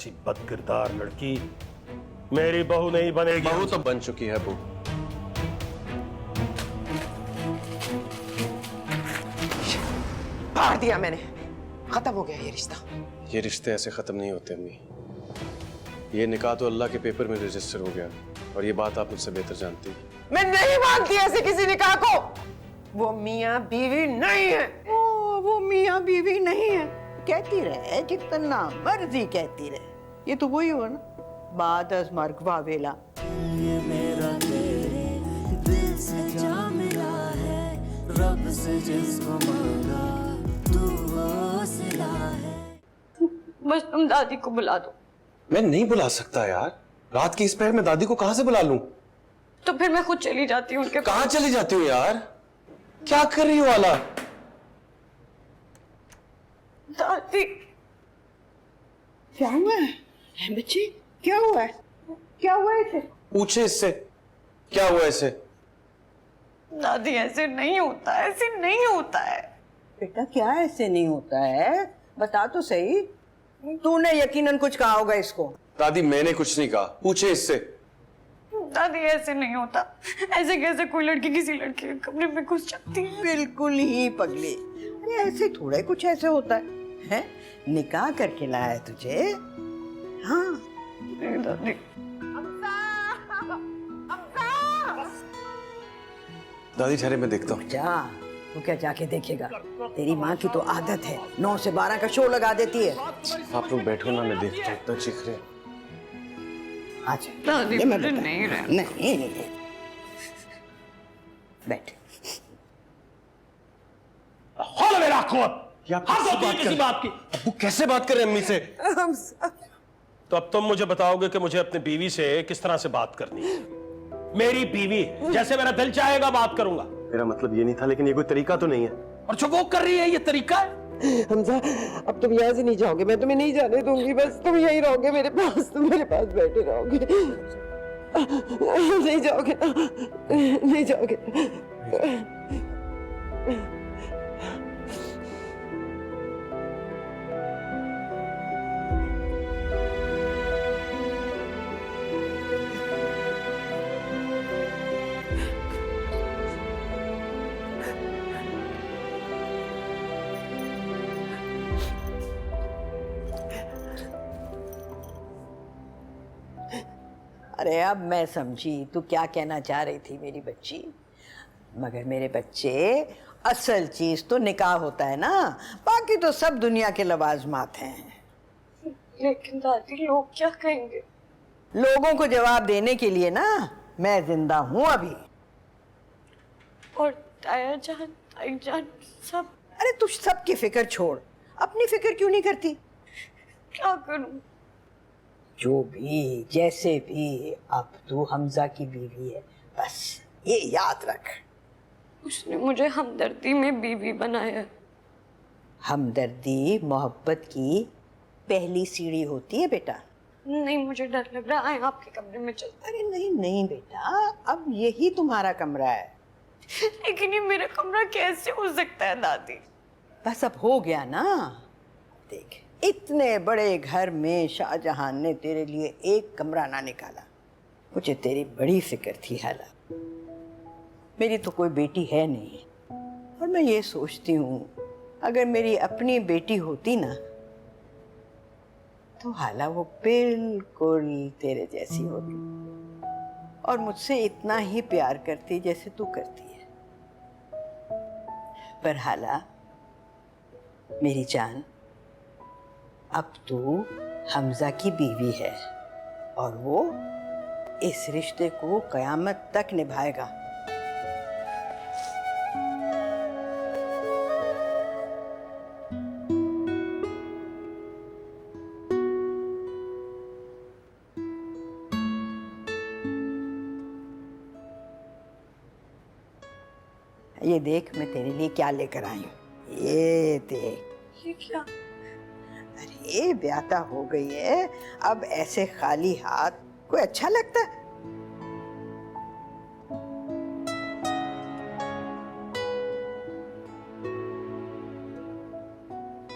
जैसी बदकिरदार लड़की मेरी बहू नहीं बनेगी। बहू तो बन चुकी है बहू। फाड़ दिया मैंने, खत्म हो गया ये रिश्ता। ये रिश्ते ऐसे खत्म नहीं होते अम्मी। ये निकाह तो अल्लाह के पेपर में रजिस्टर हो गया और ये बात आप मुझसे बेहतर जानती हैं। मैं नहीं मानती ऐसे किसी निकाह को। वो मियाँ बीवी नहीं है। वो मियाँ बीवी नहीं है, कहती रहे जितना मर्जी कहती रहे। ये तो वही हुआ ना, बाद अज मरगवा वेला। ये मेरा तेरे दिल से जा मिला है, रब से जिसको मांगा तू वो सिला है। बस तुम दादी को बुला दो। मैं नहीं बुला सकता यार, रात की इस पहर में दादी को कहां से बुला लूं? तो फिर मैं खुद चली जाती हूँ उनके कहां चली जाती हूँ यार? क्या कर रही हो आला? दादी क्या हुआ है बच्ची? क्या हुआ है? क्या हुआ है इसे? पूछे इससे क्या हुआ इसे? दादी ऐसे नहीं होता है, ऐसे नहीं होता है। बेटा क्या ऐसे नहीं होता है, बता तो सही। तूने यकीनन कुछ कहा होगा इसको। दादी मैंने कुछ नहीं कहा, पूछे इससे। दादी ऐसे नहीं होता। ऐसे कैसे कोई लड़की किसी लड़के के कमरे में घुस जाती है? बिल्कुल ही पगली। अरे ऐसे थोड़ा कुछ ऐसे होता है? निकाह करके लाया है तुझे। हाँ नहीं दादी। दादी ठहरे मैं देखता हूँ। जा, वो क्या जाके देखेगा? तेरी माँ की तो आदत है 9 से 12 का शो लगा देती है। आप लोग बैठो ना, मैं देखता हूँ। इतना चीख रहे। अच्छा दादी ये मैं मुझे बता- नहीं रहना। नहीं बैठ। खोल मेरा खोल। ये आप हद किससे होती है बात किसी कर- बात की। अब्बू कैसे बात कर रहे हैं अम्मी से? तो अब तुम मुझे बताओगे कि मुझे अपनी बीवी से किस तरह से बात करनी है। मेरी बीवी है, जैसे मेरा दिल चाहेगा बात करूंगा। मेरा मतलब ये नहीं था, लेकिन ये कोई तरीका तो नहीं है। और जो वो कर रही है ये तरीका है। हमजा, अब तुम यहाँ से नहीं जाओगे, मैं तुम्हें नहीं जाने दूंगी। बस तुम यहीं रहोगे मेरे पास, तुम मेरे पास बैठे रहोगे। नहीं जाओगे ना, नहीं जाओगे। अरे अब मैं समझी तू क्या कहना चाह रही थी मेरी बच्ची। मगर मेरे बच्चे, असल चीज तो निकाह होता है ना, बाकी तो सब दुनिया के लवाजमात हैं। लेकिन दादी लोग क्या कहेंगे? लोगों को जवाब देने के लिए ना मैं जिंदा हूं अभी। और ताया जान, ताई जान सब। अरे तू सबकी फिक्र छोड़, अपनी फिक्र क्यों नहीं करती? क्या करूं? जो भी जैसे भी, अब तू हमजा की बीवी है, बस ये याद रख। उसने मुझे हमदर्दी में बीवी बनाया। हमदर्दी मोहब्बत की पहली सीढ़ी होती है बेटा। नहीं, मुझे डर लग रहा है आपके कमरे में चल। अरे नहीं नहीं बेटा, अब यही तुम्हारा कमरा है। लेकिन ये मेरा कमरा कैसे हो सकता है दादी? बस अब हो गया ना। देख, इतने बड़े घर में शाहजहां ने तेरे लिए एक कमरा ना निकाला। मुझे तेरी बड़ी फिक्र थी हाला। मेरी तो कोई बेटी है नहीं, और मैं ये सोचती हूँ अगर मेरी अपनी बेटी होती ना, तो हाला वो बिल्कुल तेरे जैसी होती और मुझसे इतना ही प्यार करती जैसे तू करती है। पर हाला मेरी जान, अब तू हमजा की बीवी है और वो इस रिश्ते को कयामत तक निभाएगा। ये देख मैं तेरे लिए क्या लेकर आई हूँ। ये देख। ये क्या? अरे ब्याता हो गई है, अब ऐसे खाली हाथ कोई अच्छा लगता है?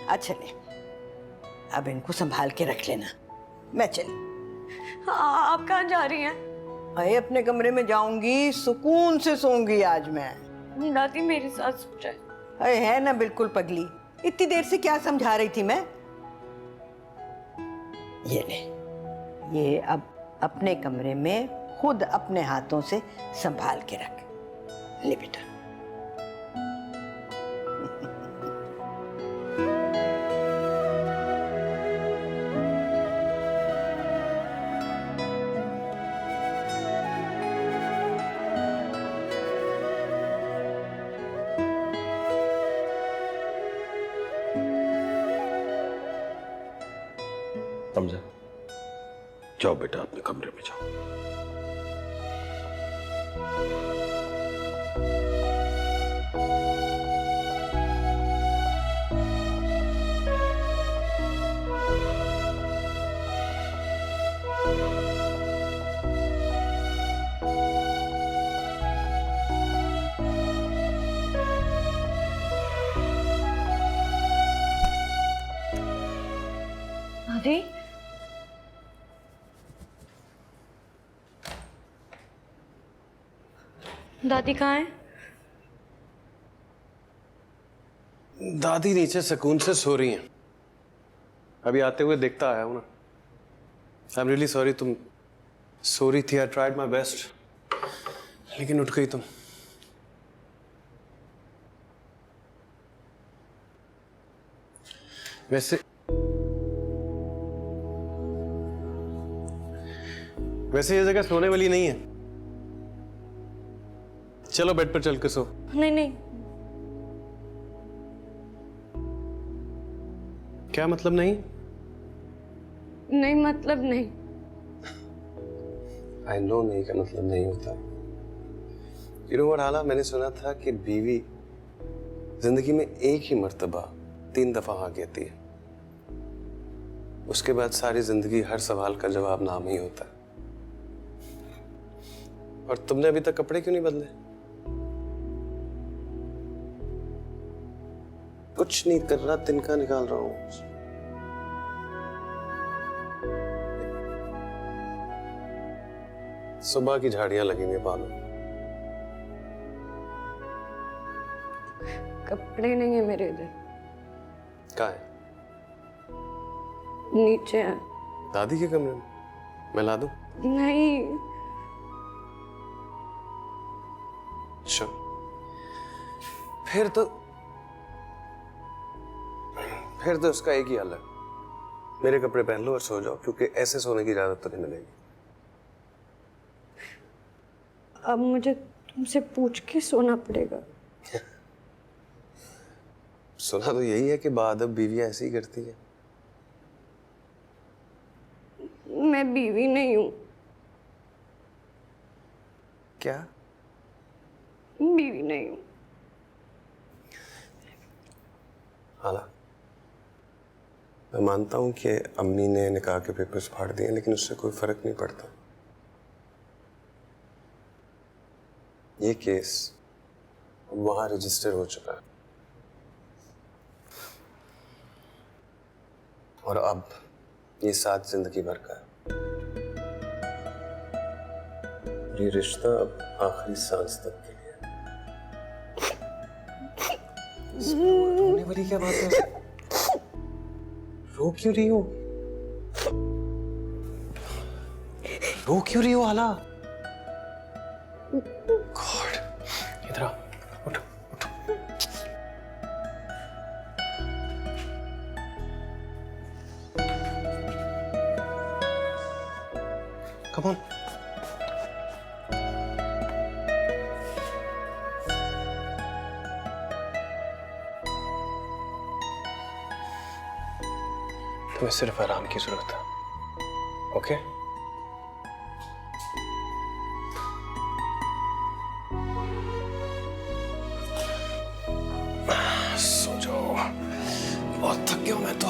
अच्छा ले, अब इनको संभाल के रख लेना। मैं चली। आप कहाँ जा रही हैं? अरे अपने कमरे में जाऊंगी, सुकून से सोऊंगी आज मैं। दादी मेरे साथ सो जाए। अरे है ना बिल्कुल पगली, इतनी देर से क्या समझा रही थी मैं। ये ले, ये अब अपने कमरे में खुद अपने हाथों से संभाल के रख। ले बेटा। समझा? जाओ बेटा, अपने कमरे में जाओ। दादी, दादी कहाँ है? दादी नीचे सुकून से सो रही हैं। अभी आते हुए देखता आया हूं ना। आई एम रियली सॉरी, तुम सो रही थी। आई ट्राइड माई बेस्ट, लेकिन उठ गई तुम। वैसे ये जगह सोने वाली नहीं है। चलो बेड पर चल के सो। नहीं नहीं, क्या मतलब नहीं? नहीं मतलब नहीं। आई नो नहीं का मतलब नहीं होता। यू नो व्हाट हाला, मैंने सुना था कि बीवी जिंदगी में एक ही मर्तबा 3 दफा हाँ कहती है, उसके बाद सारी जिंदगी हर सवाल का जवाब नाम ही होता है। और तुमने अभी तक कपड़े क्यों नहीं बदले? कुछ नहीं कर रहा, तिनका निकाल रहा हूं। सुबह की झाड़ियां लगेंगे बालों। कपड़े नहीं है मेरे इधर, कहाँ है? नीचे है। दादी के कमरे में? मैं ला दूं? नहीं। अच्छा, फिर तो उसका एक ही हल है, मेरे कपड़े पहन लो और सो जाओ, क्योंकि ऐसे सोने की इजाजत तो नहीं मिलेगी। अब मुझे तुमसे पूछ के सोना पड़ेगा। सुना तो यही है कि बाअदब बीवियां ऐसे ही करती है। मैं बीवी नहीं हूं। क्या? बीवी नहीं हूं। हाला, मैं मानता हूं कि अम्मी ने निकाह के पेपर्स फाड़ दिए, लेकिन उससे कोई फर्क नहीं पड़ता। ये केस वहां रजिस्टर हो चुका है और अब ये साथ जिंदगी भर का है। ये रिश्ता अब आखिरी सांस तक के लिए। रोने वाली क्या बात है? रो क्यों रही हो? रो क्यों रही हो हाला? गॉड, इधर आओ, उठो उठो। Come on. तुम्हें सिर्फ आराम की जरूरत है, ओके? सो जाओ, बहुत थक गया हूं मैं तो।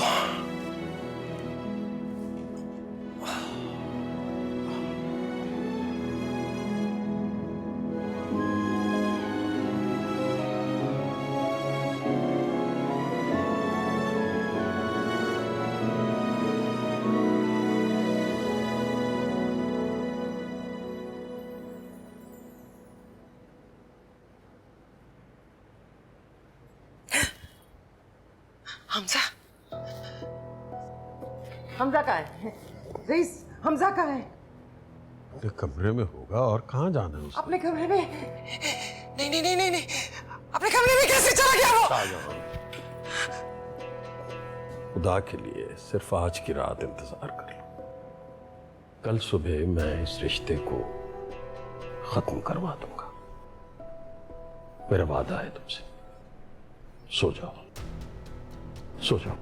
हमजा, हमजा कहाँ है? रईस, हमजा कहाँ है? अपने कमरे में होगा और कहाँ जाना है उसे? अपने कमरे में? नहीं नहीं नहीं नहीं नहीं, अपने कमरे में कैसे चला गया वो? शाहजहां, खुदा के लिए सिर्फ आज की रात इंतजार कर लो। कल सुबह मैं इस रिश्ते को खत्म करवा दूंगा। मेरा वादा है तुमसे। सो जाओ, सो जाओ।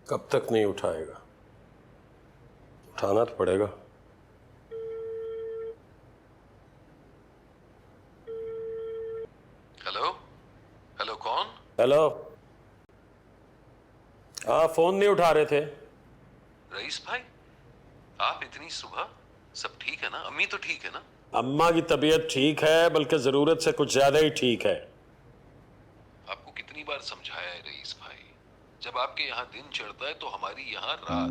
कब तक नहीं उठाएगा? उठाना तो पड़ेगा। हेलो, हेलो, कौन? हेलो। हाँ, फोन नहीं उठा रहे थे। रईस भाई, आप इतनी सुबह? सब ठीक है ना? अम्मी तो ठीक है ना? अम्मा की तबीयत ठीक है, बल्कि जरूरत से कुछ ज्यादा ही ठीक है। आपको कितनी बार समझाया है रईस भाई, जब आपके यहाँ दिन चढ़ता है तो हमारी यहाँ रात।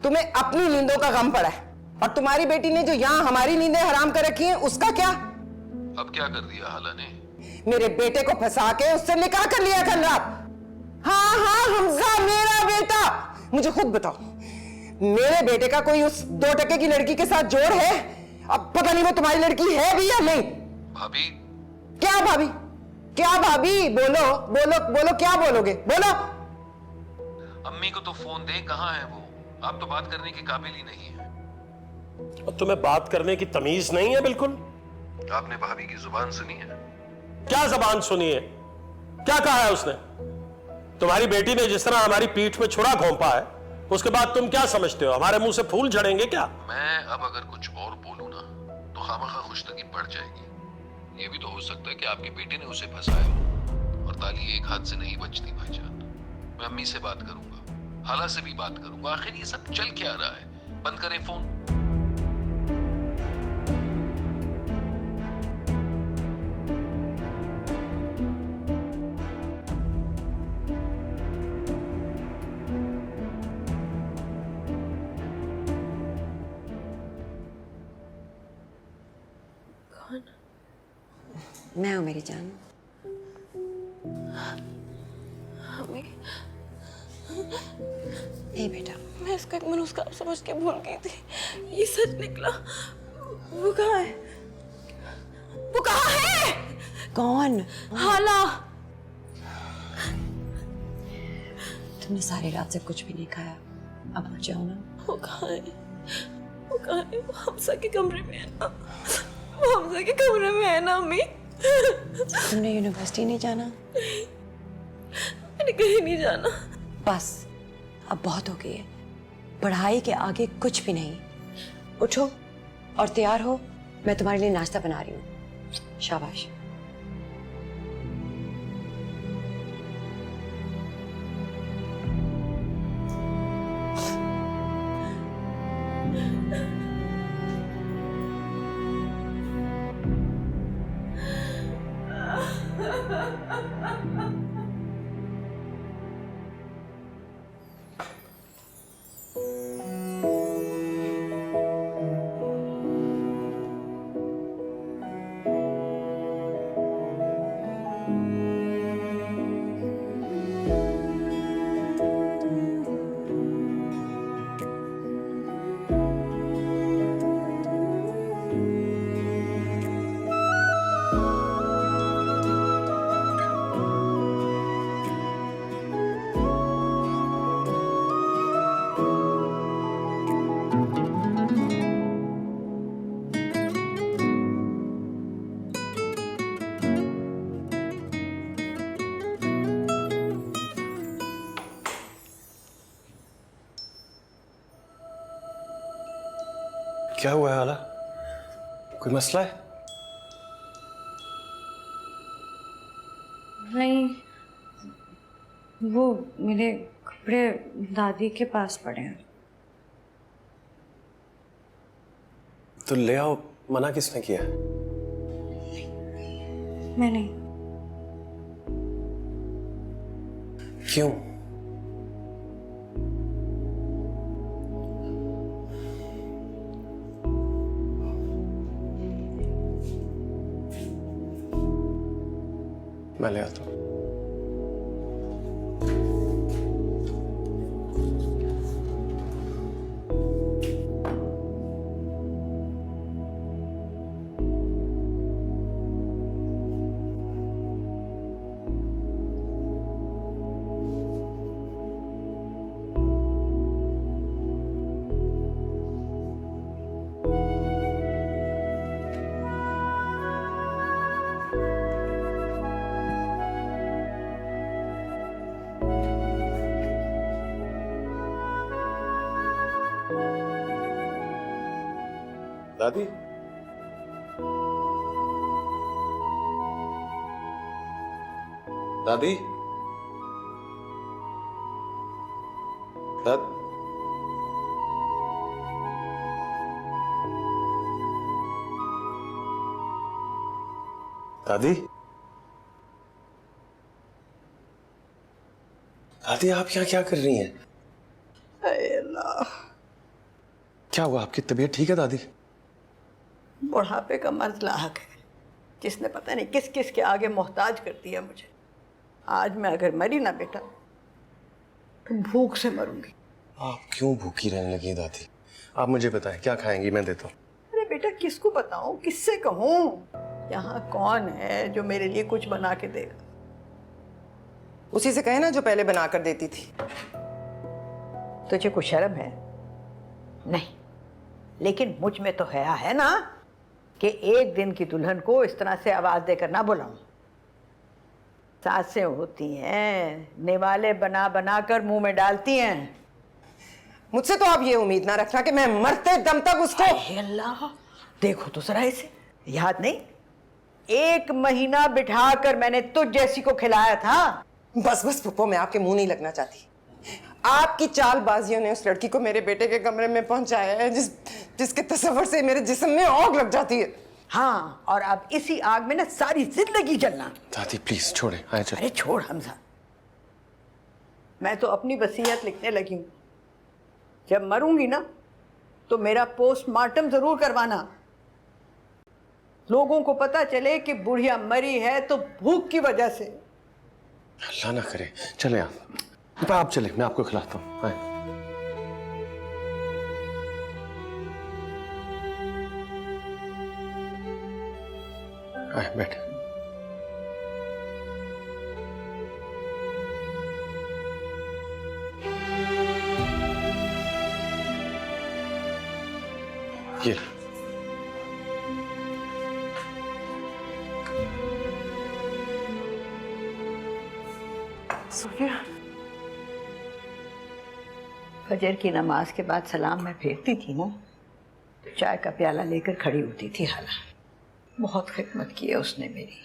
तुम्हें अपनी नींदों का गम पड़ा है, और तुम्हारी बेटी ने जो यहाँ हमारी नींदें हराम कर रखी हैं, उसका क्या? अब क्या कर दिया हाला ने? मेरे बेटे को फंसा के उससे निकाह कर लिया कल रात। हाँ हाँ हमजा, मेरा बेटा। मुझे खुद बताओ, मेरे बेटे का कोई उस 2 टके की लड़की के साथ जोड़ है? अब पता नहीं वो तुम्हारी लड़की है भी या नहीं। भाभी, क्या भाभी? क्या भाभी? बोलो बोलो बोलो, क्या बोलोगे? बोलो। अम्मी को तो फोन दे, कहाँ है वो? आप तो बात करने के काबिल ही नहीं है। और तुम्हें बात करने की तमीज नहीं है बिल्कुल? आपने भाभी की जुबान सुनी है? क्या जबान सुनी है? क्या कहा है उसने? तुम्हारी बेटी ने जिस तरह हमारी पीठ में छुरा घोंपा है, उसके बाद तुम क्या समझते हो, हमारे मुंह से फूल झड़ेंगे क्या? मैं अब अगर कुछ और बोलूं ना तो खामखा खुशतगी बढ़ जाएगी। ये भी तो हो सकता है कि आपके बेटे ने उसे फंसाया हो, और ताली एक हाथ से नहीं बचती भाईजान। मैं अम्मी से बात करूंगा, हाला से भी बात करूंगा। आखिर ये सब चल क्या रहा है? बंद करें फोन। मैं हूं मेरी जान। हे बेटा, मैं इसका एक मनुष्का समझ के भूल गई थी, ये सच निकला। वो कहाँ है? वो कहाँ है? कौन? हाला। तुमने सारी रात से कुछ भी नहीं खाया, अब उठ जाओ ना। वो कहाँ है? वो कहाँ है? वो हमजा के कमरे में है ना? वो हमजा के कमरे में है ना अम्मी? तुमने यूनिवर्सिटी नहीं जाना? मैंने कहीं नहीं जाना। बस अब बहुत हो गई है, पढ़ाई के आगे कुछ भी नहीं। उठो और तैयार हो, मैं तुम्हारे लिए नाश्ता बना रही हूँ। शाबाश। क्या हुआ है हाला? कोई मसला है? नहीं, वो मेरे कपड़े दादी के पास पड़े हैं। तो ले आओ, मना किसने किया? मैं नहीं। क्यों? मैं ले आता हूं। दादी, दादी, दादी, दादी, दादी आप यहाँ क्या कर रही हैं? क्या हुआ? आपकी तबीयत ठीक है दादी? बुढ़ापे का मर्द लाहक है, जिसने पता नहीं किस किस के आगे मोहताज कर दिया मुझे। आज मैं अगर मरी ना बेटा तो भूख से मरूंगी। आप क्यों भूखी रहने लगी दादी? आप मुझे बताएं क्या खाएंगी, मैं देता हूँ। अरे बेटा किसको बताऊं, किससे कहूं? यहाँ कौन है जो मेरे लिए कुछ बना के देगा? उसी से कहे ना जो पहले बना कर देती थी। तुझे कुछ शर्म है? नहीं, लेकिन मुझ में तो हया है ना कि एक दिन की दुल्हन को इस तरह से आवाज देकर ना बुलाऊं। सासें होती हैं, निवाले बना बना कर मुंह में डालती हैं। मुझसे तो आप ये उम्मीद ना रखना कि मैं मरते दम तक उसको। हे अल्लाह, देखो तो जरा इसे, याद नहीं? 1 महीना बिठा कर मैंने तुझ जैसी को खिलाया था। बस बस पुप्पो, मैं आपके मुंह नहीं लगना चाहती। आपकी चालबाजियों ने उस लड़की को मेरे बेटे के कमरे में पहुंचाया है जिसके तस्वर से मेरे जिस्म में आग लग जाती है। हाँ, और अब इसी आग में ना सारी जिंदगी जलना। दादी प्लीज छोड़े, आए चल। अरे छोड़ हमजा, मैं तो अपनी वसीयत लिखने लगी हूं। जब मरूंगी ना तो मेरा पोस्टमार्टम जरूर करवाना। लोगों को पता चले कि बुढ़िया मरी है तो भूख की वजह से। अल्लाह ना करे। चले आप चले, मैं आपको खिलाता हूँ। आए। आए बैठ। ये सोफिया, फजर की नमाज के बाद सलाम मैं फेरती थी ना तो चाय का प्याला लेकर खड़ी होती थी हाला। बहुत खिदमत की है उसने मेरी।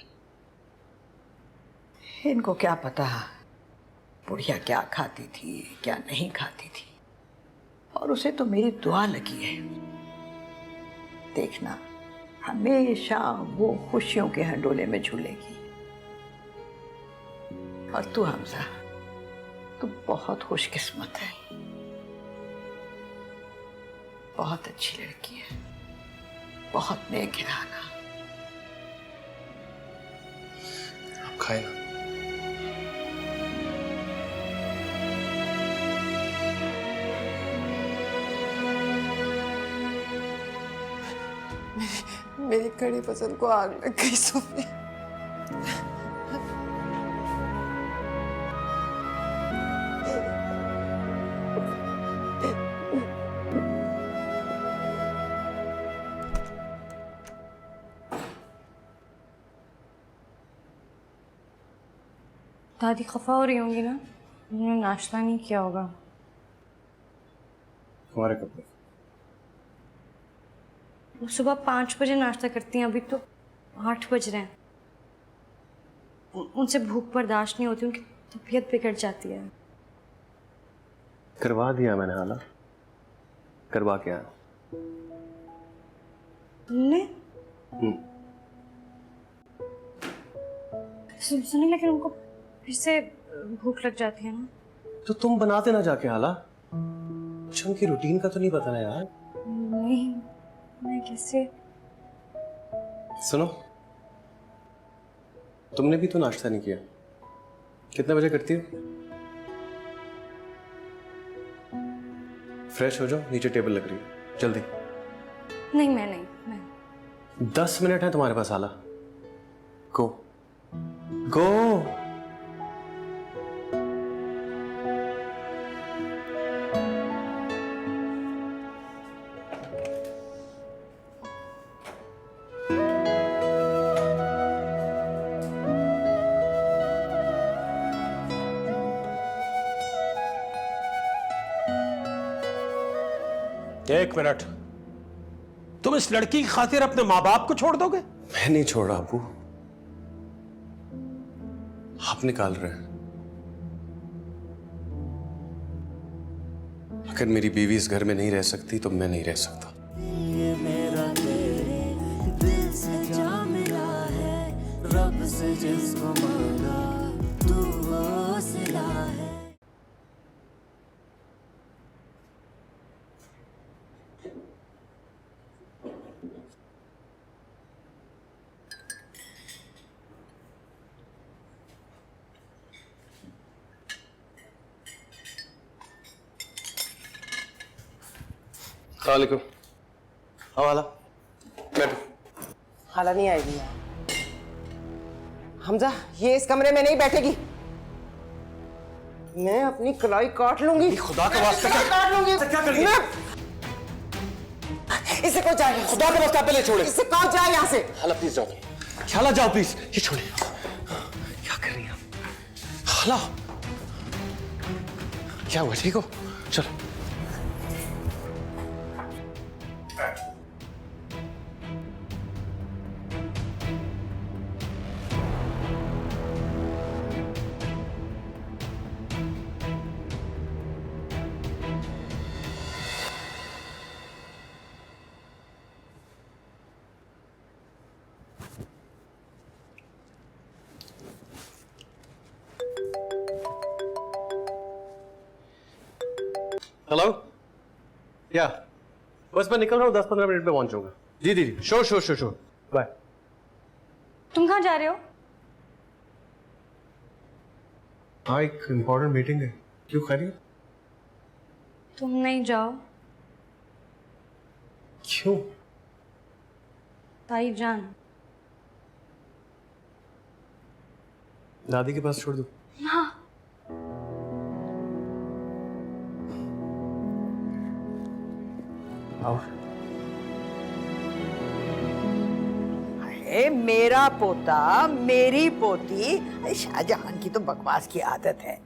इनको क्या पता बुढ़िया क्या खाती थी क्या नहीं खाती थी, और उसे तो मेरी दुआ लगी है। देखना हमेशा वो खुशियों के हंडोले में झूलेगी। और तू हमजा, तू बहुत खुशकिस्मत है, बहुत अच्छी लड़की है, बहुत नेक है आना। आप खाए ना। मेरी कड़ी पसंद को आग लग गई सोफिया। दादी खफा हो रही होंगी ना, उन्होंने नाश्ता नहीं किया होगा। हमारे कपड़े वो सुबह 5 बजे नाश्ता करती हैं, अभी तो 8 बज रहे हैं। उनसे भूख बर्दाश्त नहीं होती, उनकी तबीयत बिगड़ जाती है। करवा दिया मैंने हाला, करवा के आया। तुमने सुनिए, लेकिन उनको फिर से भूख लग जाती है ना। तो तुम बना देना जाके हाला, कुछ उनकी रूटीन का तो नहीं पता ना यार। नहीं, मैं कैसे? सुनो, तुमने भी तो नाश्ता नहीं किया। कितने बजे करती हो? फ्रेश हो जाओ, नीचे टेबल लग रही है, जल्दी। नहीं, मैं 10 मिनट है तुम्हारे पास हाला। गो गो। एक मिनट, तुम इस लड़की की खातिर अपने माँ बाप को छोड़ दोगे? मैं नहीं छोड़ रहा अबू, आप निकाल रहे हैं। अगर मेरी बीवी इस घर में नहीं रह सकती तो मैं नहीं रह सकता। ये मेरा तेरे दिल से जा मिला है, रब से जिसको मांगा तू वो सिला है। वालेकुम। आओ हाला, बैठो। हाला नहीं आएगी यार। हमजा, ये इस कमरे में नहीं बैठेगी। मैं अपनी कलाई काट लूंगी। खुदा का वास्ता क्या काट लूंगी। क्या कर रही है? इसे कौन जाए? खुदा का वास्ता पहले छोड़े। इससे कौन जाए यहाँ से? हाला प्लीज जाओ, हाला जाओ प्लीज। ये छोड़िए, क्या कर रही है हाला? क्या हुआ, ठीक हो? चलो। हेलो, या बस मैं निकल रहा हूँ, 10-15 मिनट में पहुंच जाऊंगा। जी दीदी, श्योर, बाय। तुम कहाँ जा रहे हो? हाँ, एक इम्पोर्टेंट मीटिंग है। क्यों खैरियत? तुम नहीं जाओ। क्यों? ताई जान। दादी के पास छोड़ दो। हाँ। आओ। ए, मेरा पोता मेरी पोती, शाहजहान की तो बकवास की आदत है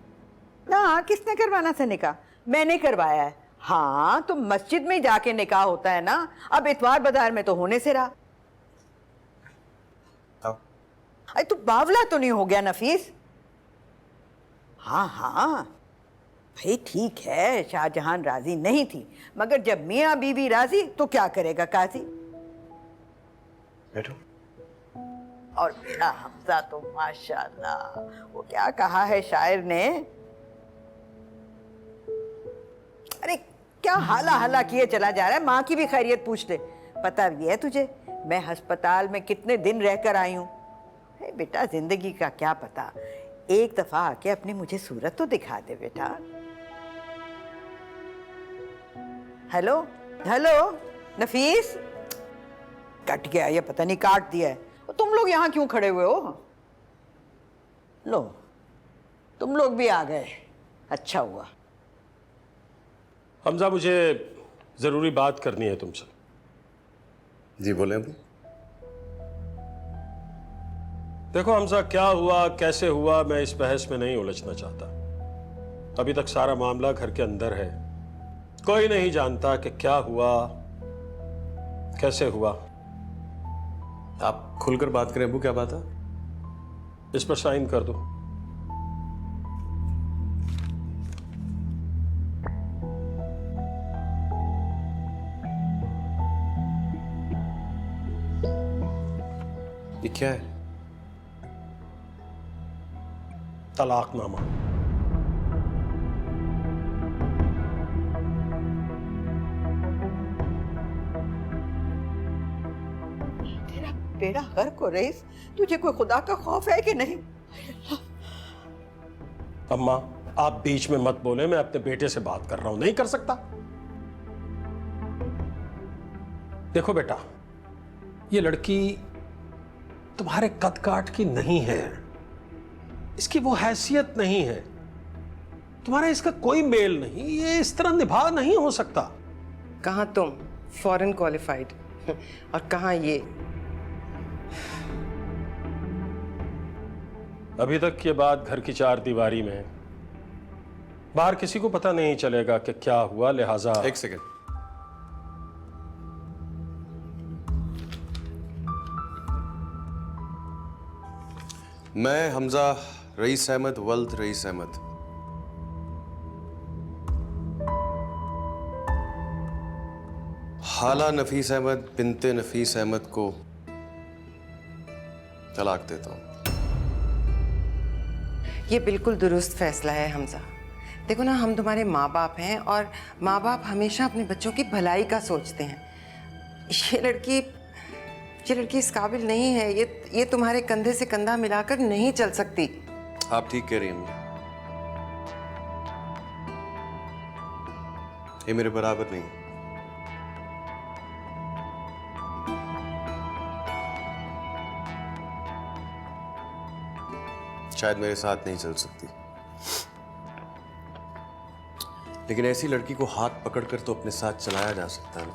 ना। किसने करवाना था निकाह? मैंने करवाया है। हाँ, तो मस्जिद में जाके निकाह होता है ना। अब इतवार बाजार में तो होने से रहा। अरे तू बावला तो नहीं हो गया नफीस? हाँ भाई ठीक है, शाहजहान राजी नहीं थी, मगर जब मियाँ बीवी राजी तो क्या करेगा काजी। बैठो। और मेरा हमजा तो माशाल्लाह, वो क्या कहा है शायर ने? अरे क्या हाला हाला किए चला जा रहा है। माँ की भी खैरियत पूछ ले। पता भी है तुझे मैं अस्पताल में कितने दिन रहकर आई हूँ? बेटा जिंदगी का क्या पता, एक दफा आके अपनी मुझे सूरत तो दिखा दे बेटा। हेलो हेलो नफीस, कट गया ये, पता नहीं काट दिया है। तुम लोग यहाँ क्यों खड़े हुए हो? लो तुम लोग भी आ गए, अच्छा हुआ। हमजा, मुझे जरूरी बात करनी है तुमसे। जी बोले अबू। देखो हमजा, क्या हुआ कैसे हुआ मैं इस बहस में नहीं उलझना चाहता। अभी तक सारा मामला घर के अंदर है, कोई नहीं जानता कि क्या हुआ कैसे हुआ? आप खुलकर बात करें अबू, क्या बात है? इस पर साइन कर दो। ये क्या है? तलाकनामा। तेरा बेड़ा गर्क हो रईस, तुझे कोई खुदा का खौफ है कि नहीं? अम्मा, आप बीच में मत बोले, मैं अपने बेटे से बात कर रहा हूं। नहीं कर सकता? देखो बेटा, ये लड़की तुम्हारे कद काठ की नहीं है, इसकी वो हैसियत नहीं है, तुम्हारा इसका कोई मेल नहीं, ये इस तरह निभा नहीं हो सकता। कहाँ तुम फॉरेन क्वालिफाइड और कहाँ ये। अभी तक ये बात घर की चार दीवारी में, बाहर किसी को पता नहीं चलेगा कि क्या हुआ, लिहाजा। एक सेकेंड। मैं हमजा रईस अहमद वल्द रईस अहमद हाला नफीस अहमद बिनते नफीस अहमद को तलाक देता हूं। ये बिल्कुल दुरुस्त फैसला है हमजा। देखो ना, हम तुम्हारे माँ बाप हैं और माँ बाप हमेशा अपने बच्चों की भलाई का सोचते हैं। ये लड़की इस काबिल नहीं है, ये तुम्हारे कंधे से कंधा मिलाकर नहीं चल सकती। आप ठीक कह रही हैं अम्मी। ये मेरे बराबर नहीं। शायद मेरे साथ नहीं चल सकती, लेकिन ऐसी लड़की को हाथ पकड़कर तो अपने साथ चलाया जा सकता है ना।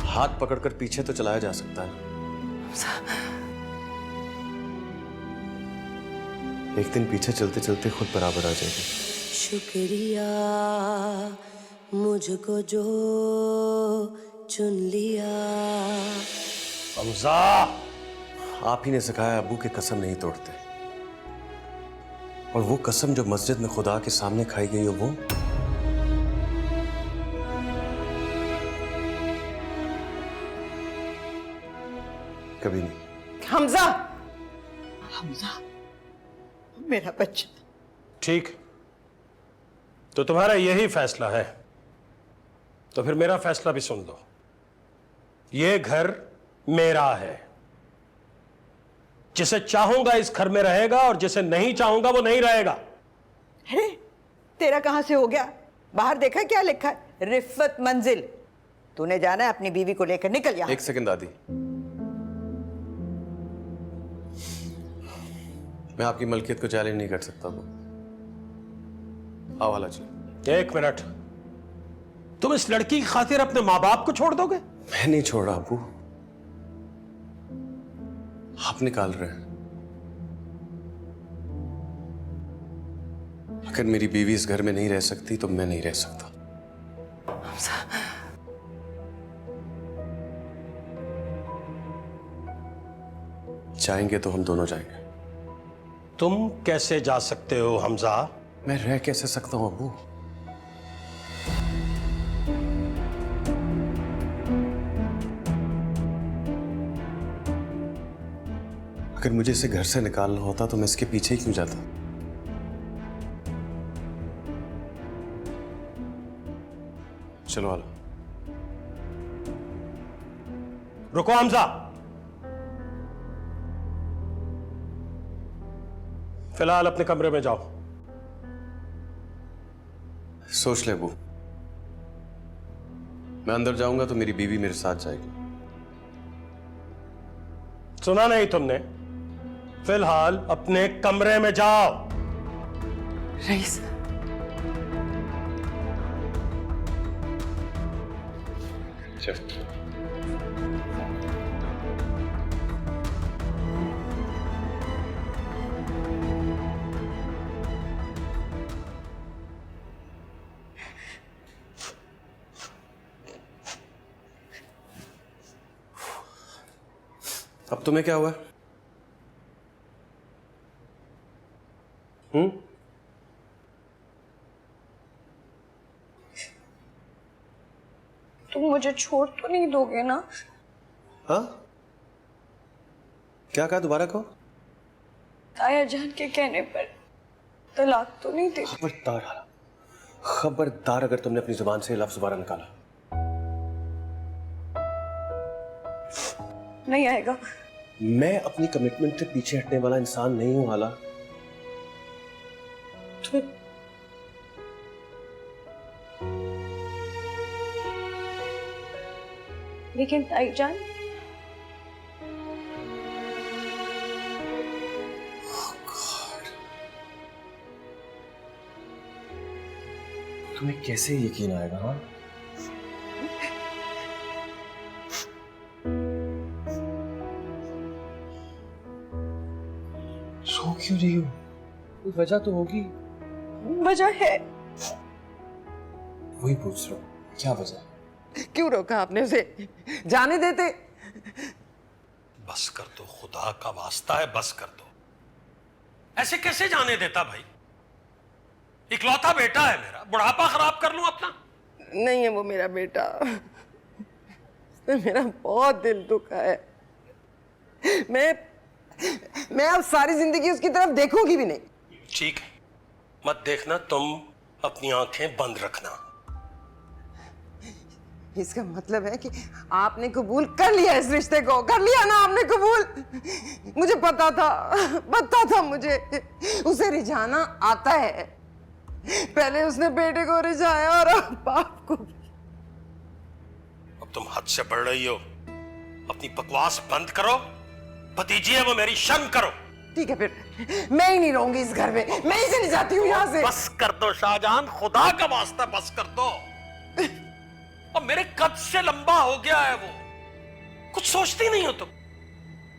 हाथ पकड़कर पीछे तो चलाया जा सकता है। एक दिन पीछे चलते चलते खुद बराबर आ जाएगी। शुक्रिया मुझको जो चुन लिया। हमजा, आप ही ने सिखाया अब्बू के कसम नहीं तोड़ते, और वो कसम जो मस्जिद में खुदा के सामने खाई गई हो वो कभी नहीं। हमजा, हमजा मेरा बच्चा। ठीक, तो तुम्हारा यही फैसला है, तो फिर मेरा फैसला भी सुन लो। ये घर मेरा है, जिसे चाहूंगा इस घर में रहेगा और जिसे नहीं चाहूंगा वो नहीं रहेगा। अरे तेरा कहां से हो गया? बाहर देखा क्या लिखा है? रिफत मंजिल। तूने जाना है अपनी बीवी को लेकर, निकल यहाँ। एक सेकंड दादी, मैं आपकी मलकियत को चैलेंज नहीं कर सकता। वो आओ हाला जी। एक मिनट, तुम इस लड़की की खातिर अपने माँ बाप को छोड़ दोगे? मैं नहीं छोड़ रहा अब्बू, आप निकाल रहे हैं। अगर मेरी बीवी इस घर में नहीं रह सकती तो मैं नहीं रह सकता। जाएंगे तो हम दोनों जाएंगे। तुम कैसे जा सकते हो हमजा? मैं रह कैसे सकता हूं अब्बू? अगर मुझे इसे घर से निकालना होता तो मैं इसके पीछे ही क्यों जाता? चलो हाला। रुको हमजा, फिलहाल अपने कमरे में जाओ। सोच ले अब्बू, मैं अंदर जाऊंगा तो मेरी बीवी मेरे साथ जाएगी। सुना नहीं तुमने? फिलहाल अपने कमरे में जाओ। रईस, चल। अब तुम्हें क्या हुआ? तुम मुझे छोड़ तो नहीं दोगे ना? हाँ, क्या कहा? दोबारा कहो। ताया जान के कहने पर तलाक तो नहीं दे? खबरदार हाला, खबरदार अगर तुमने अपनी जुबान से ये लफ्ज दोबारा निकाला। नहीं आएगा। मैं अपनी कमिटमेंट से पीछे हटने वाला इंसान नहीं हूं हाला। तुम्हें लेकिन ताई जान, तुम्हें कैसे यकीन आएगा? हाँ, सो क्यों रही हो? कोई वजह तो होगी। वजह है। वही पूछ रहा हूँ, क्या वजह? क्यों रोका आपने उसे? जाने देते। बस कर दो, खुदा का वास्ता है, बस कर दो। ऐसे कैसे जाने देता भाई? इकलौता बेटा है मेरा, बुढ़ापा खराब कर लूं अपना? नहीं है वो मेरा बेटा, उसने मेरा बहुत दिल दुखा है। मैं अब सारी जिंदगी उसकी तरफ देखूंगी भी नहीं। ठीक है, मत देखना, तुम अपनी आंखें बंद रखना। इसका मतलब है कि आपने कबूल कर लिया इस रिश्ते को? कर लिया ना आपने कबूल? मुझे पता था मुझे उसे रिझाना आता है। पहले उसने बेटे को रिझाया और अब बाप को। अब तुम हद से बढ़ रही हो, अपनी बकवास बंद करो। भतीजी है वो मेरी, शर्म करो। ठीक है, फिर मैं ही नहीं रहूंगी इस घर में, मैं ही चली जाती हूँ यहाँ से। बस कर दो शाहजहान, खुदा का वास्ता बस कर दो। और मेरे कद से लंबा हो गया है वो, कुछ सोचती नहीं हो तुम?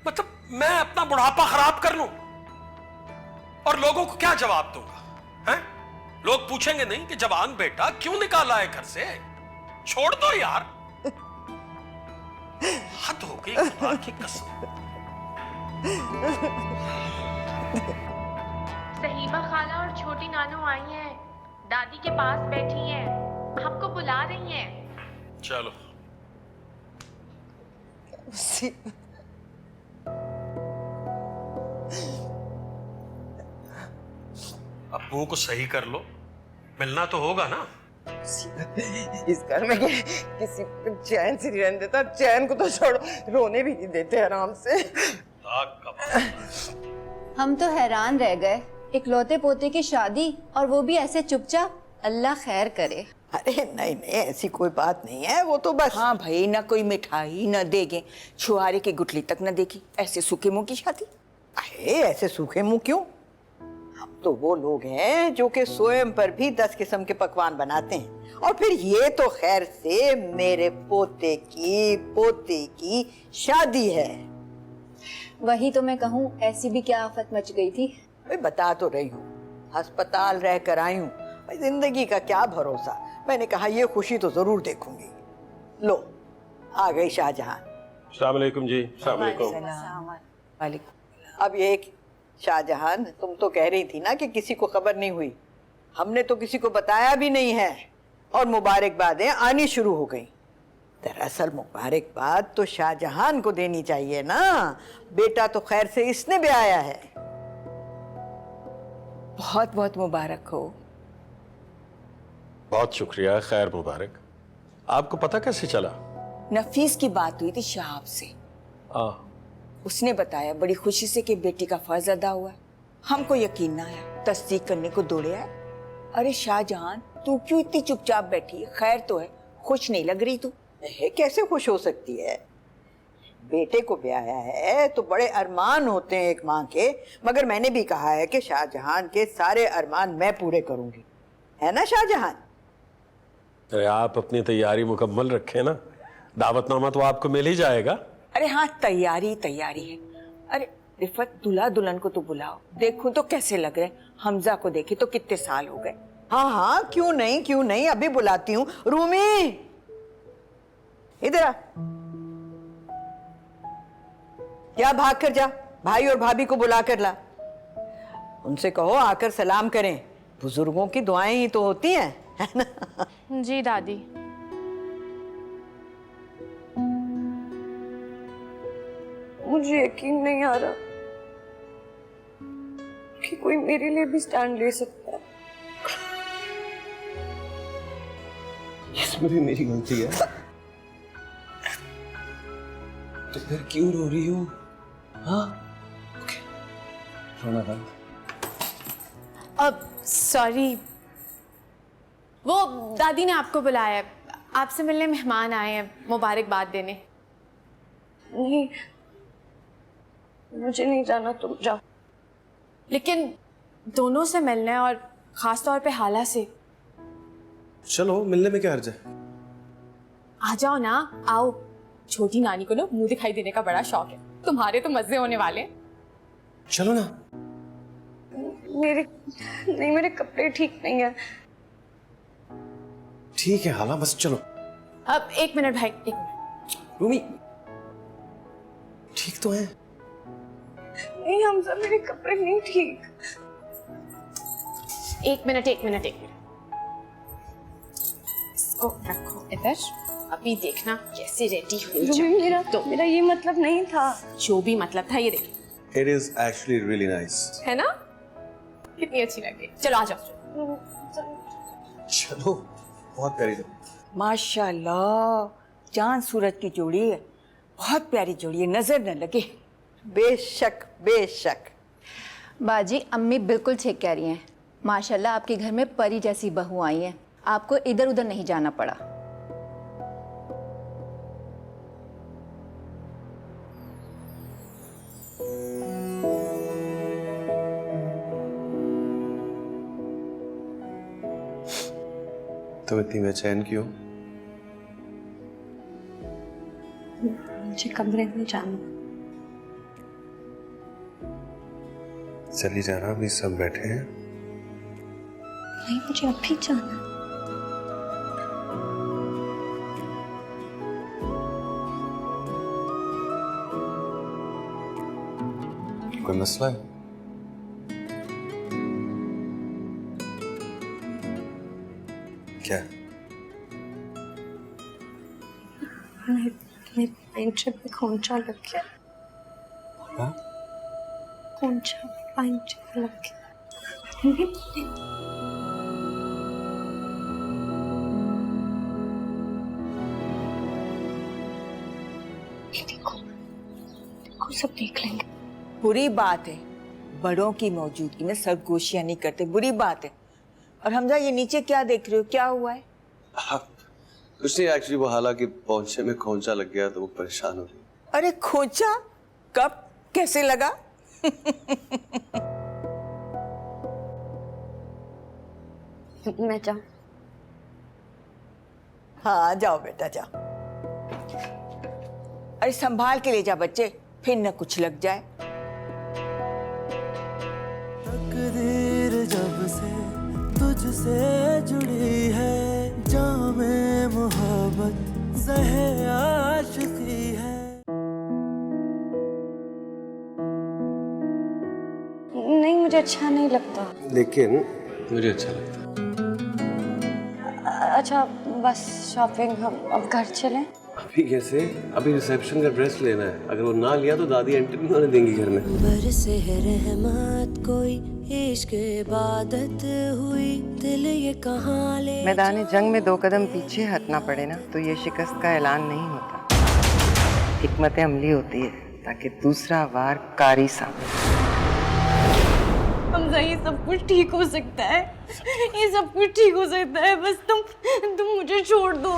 मतलब मैं अपना बुढ़ापा खराब कर लूं और लोगों को क्या जवाब दूंगा? हैं? लोग पूछेंगे नहीं कि जवान बेटा क्यों निकाला है घर से? छोड़ दो यार, हद हो गई खुदा की कसम। सहीबा खाला और छोटी नानू आई हैं, दादी के पास बैठी हैं, आपको बुला रही हैं। चलो। अब मुंह को सही कर लो, मिलना तो होगा ना? इस घर में किसी को चैन से नहीं रहने देता। चैन को तो छोड़ो, रोने भी नहीं देते आराम से। हम तो हैरान रह गए, इकलौते पोते की शादी और वो भी ऐसे चुपचाप। अल्लाह खैर करे। अरे नहीं नहीं, ऐसी कोई बात नहीं है, वो तो बस। हाँ भाई, ना कोई मिठाई न देगे, छुआरे की गुठली तक न देखी, ऐसे सूखे मुंह की शादी। अरे ऐसे सूखे मुंह क्यों? हम तो वो लोग हैं जो कि स्वयं पर भी 10 किस्म के पकवान बनाते हैं। और फिर ये तो खैर से मेरे पोते की शादी है। वही तो मैं कहूँ, ऐसी भी क्या आफत मच गई थी। भाई बता तो रही हूँ, अस्पताल रह कर आई हूँ, भाई जिंदगी का क्या भरोसा। मैंने कहा ये खुशी तो जरूर देखूंगी। लो आ गई शाहजहां। अस्सलाम वालेकुम जी। अस्सलाम वालेकुम। वालेकुम। अब ये शाहजहां, तुम तो कह रही थी ना कि किसी को खबर नहीं हुई। हमने तो किसी को बताया भी नहीं है और मुबारकबादें आनी शुरू हो गई। दरअसल मुबारकबाद तो शाहजहां को देनी चाहिए ना, बेटा तो खैर से इसने भी आया है। बहुत बहुत मुबारक हो। बहुत शुक्रिया, खैर मुबारक। आपको पता कैसे चला? नफीस की बात हुई थी शाहब से। उसने बताया बड़ी खुशी से कि बेटी का फर्ज अदा हुआ। हमको यकीन ना आया, तस्दीक करने को दौड़े आए। अरे शाहजहां, तू क्यों इतनी चुपचाप बैठी है? खैर तो है, खुश नहीं लग रही तू? कैसे खुश हो सकती है? बेटे को ब्याया है तो बड़े अरमान होते हैं एक माँ के, मगर मैंने भी कहा है कि शाहजहां के सारे अरमान मैं पूरे करूंगी, है ना शाहजहां? अरे आप अपनी तैयारी मुकम्मल रखें ना, दावतनामा तो आपको मिल ही जाएगा। अरे हाँ, तैयारी तैयारी है। अरे रिफत, दूल्हा दुल्हन को तो बुलाओ, देखूं तो कैसे लग रहे। हमजा को देखे तो कितने साल हो गए। हाँ हाँ, क्यों नहीं, अभी बुलाती हूँ। रूमी, इधर आ। क्या भाग कर जा, भाई और भाभी को बुला कर ला। उनसे कहो आकर सलाम करें, बुजुर्गों की दुआएं ही तो होती हैं, है ना? जी दादी। मुझे यकीन नहीं आ रहा कि कोई मेरे लिए भी स्टैंड ले सकता है। इसमें भी मेरी गलती है। तो फिर क्यों रो रही हो? हाँ, ओके, रोना बंद। अब सॉरी, वो दादी ने आपको बुलाया है, आपसे मिलने मेहमान आए हैं, मुबारकबाद देने। नहीं, मुझे नहीं जाना, तुम जाओ। लेकिन दोनों से मिलना है, और खास तौर पे हाला से। चलो, मिलने में क्या हर्ज है? आ जाओ ना, आओ। छोटी नानी को ना मुंह दिखाई देने का बड़ा शौक है, तुम्हारे तो मजे होने वाले। चलो ना। मेरे कपड़े ठीक नहीं है। ठीक है हाला, बस चलो। अब एक मिनट भाई, एक मिनट। रूमी, ठीक तो है? नहीं हमजा, मेरे कपड़े नहीं ठीक। एक मिनट। इसको रखो इधर, अभी देखना कैसे रेडी हुई। मेरा ये मतलब नहीं था। जो भी मतलब था, ये देखिए। It is actually really nice. है ना? कितनी अच्छी लग रही। चलो आ जाओ। चलो, बहुत प्यारी लग। माशाल्लाह, चांद सूरज की जोड़ी है, बहुत प्यारी जोड़ी है, नजर न लगे। बेशक बेशक। बाजी, अम्मी बिल्कुल ठीक कह रही हैं। माशाल्लाह आपके घर में परी जैसी बहू आई है, आपको इधर उधर नहीं जाना पड़ा। तुम इतनी बेचैन क्यों? मुझे कमरे में जाना। चली जाना, अभी सब बैठे हैं। नहीं, मुझे अभी जाना। कोई मसला है? क्या? मेरे पैंट पे खोंचा लग गया। हाँ? खोंचा पैंट पे लग गया। देखो सब देख लेंगे। बुरी बात है, बड़ों की मौजूदगी में सरगोशियां नहीं करते, बुरी बात है। और हमजा, ये नीचे क्या देख रहे हो, क्या हुआ है? कुछ नहीं, एक्चुअली वो हाला की पहुंचे में खोंचा लग गया तो वो परेशान हो रही। अरे खोंचा कब, कैसे लगा? मैं जाऊं? हाँ जाओ बेटा जाओ। अरे संभाल के ले जा बच्चे, फिर न कुछ लग जाए। तकदीर जब से तुझसे जुड़ी है, जामे मोहब्बत ज़हे आशिकी है। नहीं, मुझे अच्छा नहीं लगता। लेकिन मुझे अच्छा लगता। अच्छा बस शॉपिंग, हम अब घर चलें? अभी कैसे? अभी रिसेप्शन का ड्रेस लेना है, अगर वो ना लिया तो दादी एंट्री नहीं होने देंगी घर में। बरसे है रहमत कोई, इश्क इबादत हुई, दिल ये कहाँ ले। मैदान जंग में 2 कदम पीछे हटना पड़े ना तो ये शिकस्त का ऐलान नहीं होता, हिकमत अमली होती है ताकि दूसरा वार कारी सामने। हमजा, ये सब कुछ ठीक हो सकता है, ये सब कुछ ठीक हो सकता है, बस तुम मुझे छोड़ दो।